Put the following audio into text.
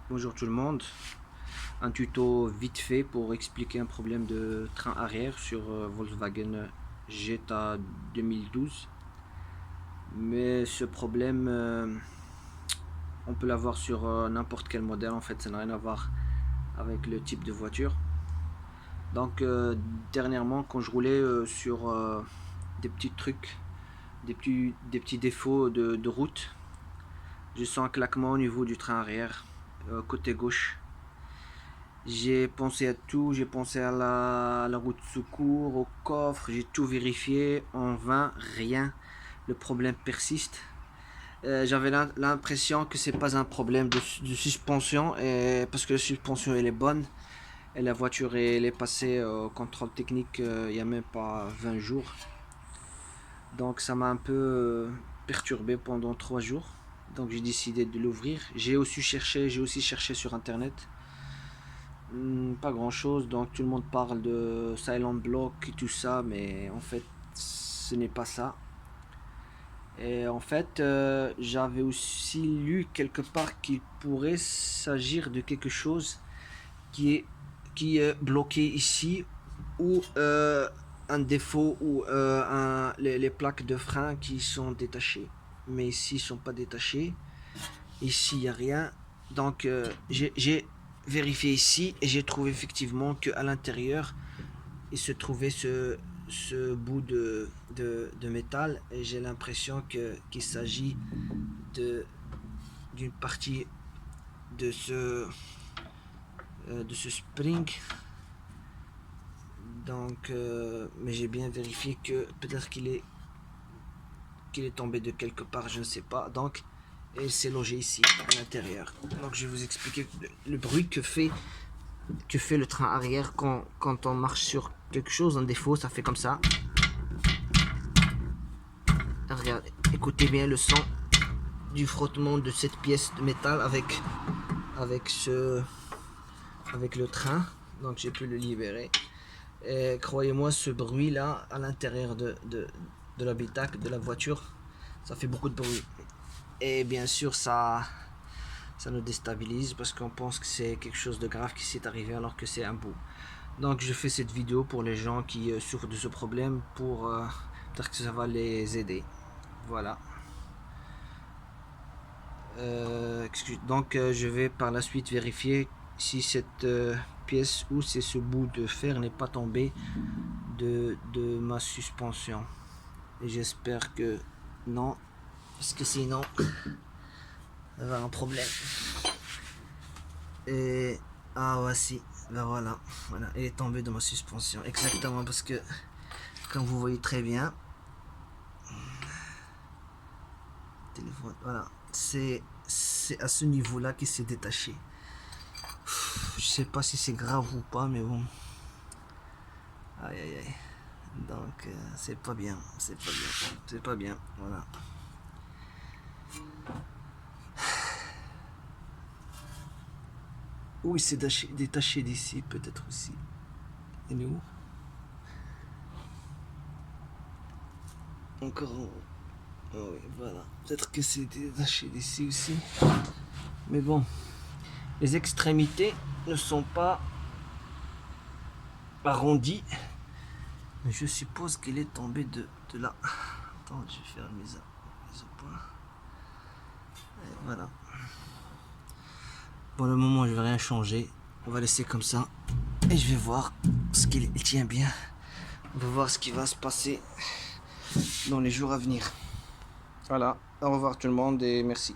Bonjour tout le monde, un tuto vite fait pour expliquer un problème de train arrière sur Volkswagen Jetta 2012. Mais ce problème, on peut l'avoir sur n'importe quel modèle, en fait ça n'a rien à voir avec le type de voiture. Donc dernièrement quand je roulais sur des petits trucs, des petits défauts de route, je sens un claquement au niveau du train arrière, côté gauche. J'ai pensé à tout, j'ai pensé à la roue de secours, au coffre, j'ai tout vérifié, en vain, rien. Le problème persiste. J'avais l'impression que c'est pas un problème de suspension, parce que la suspension elle est bonne. Et la voiture elle est passée au contrôle technique il n'y a même pas 20 jours. Donc ça m'a un peu perturbé pendant 3 jours. Donc j'ai décidé de l'ouvrir. J'ai aussi cherché sur internet. Pas grand chose, donc tout le monde parle de Silent Block et tout ça, mais en fait ce n'est pas ça. Et en fait j'avais aussi lu quelque part qu'il pourrait s'agir de quelque chose qui est, qui est bloqué ici, ou un défaut, ou les plaques de frein qui sont détachées. Mais ici ils sont pas détachées, ici il n'y a rien. Donc j'ai vérifié ici et j'ai trouvé effectivement qu'à l'intérieur il se trouvait ce bout de métal, et j'ai l'impression qu'il s'agit d'une partie de ce spring. Donc mais j'ai bien vérifié que peut-être qu'il est tombé de quelque part, je ne sais pas. Donc et c'est logé ici à l'intérieur. Donc je vais vous expliquer le bruit que fait le train arrière quand on marche sur quelque chose, un défaut, ça fait comme ça. Regardez, écoutez bien le son du frottement de cette pièce de métal avec le train. Donc j'ai pu le libérer. Et croyez-moi, ce bruit là à l'intérieur de l'habitacle de la voiture, ça fait beaucoup de bruit. Et bien sûr ça nous déstabilise, parce qu'on pense que c'est quelque chose de grave qui s'est arrivé alors que c'est un bout. Donc je fais cette vidéo pour les gens qui souffrent de ce problème, pour peut-être que ça va les aider. Voilà. Donc je vais par la suite vérifier si cette pièce ou c'est ce bout de fer n'est pas tombé de ma suspension. Et j'espère que non, parce que sinon ça va un problème. Et ah voici, ben voilà, il est tombé de ma suspension, exactement, parce que comme vous voyez très bien, téléphone, voilà, c'est à ce niveau là qu'il s'est détaché. Je sais pas si c'est grave ou pas, mais bon, aïe aïe aïe. Donc c'est pas bien, voilà. Oui, c'est détaché d'ici, peut-être aussi. Il est où? Encore en haut. Oh oui, voilà. Peut-être que c'est détaché d'ici aussi. Mais bon, les extrémités ne sont pas arrondies. Mais je suppose qu'il est tombé de là. Attends, je vais faire mise au point. Et voilà. Pour le moment, je vais rien changer. On va laisser comme ça. Et je vais voir ce qu'il tient bien. On va voir ce qui va se passer dans les jours à venir. Voilà. Au revoir tout le monde et merci.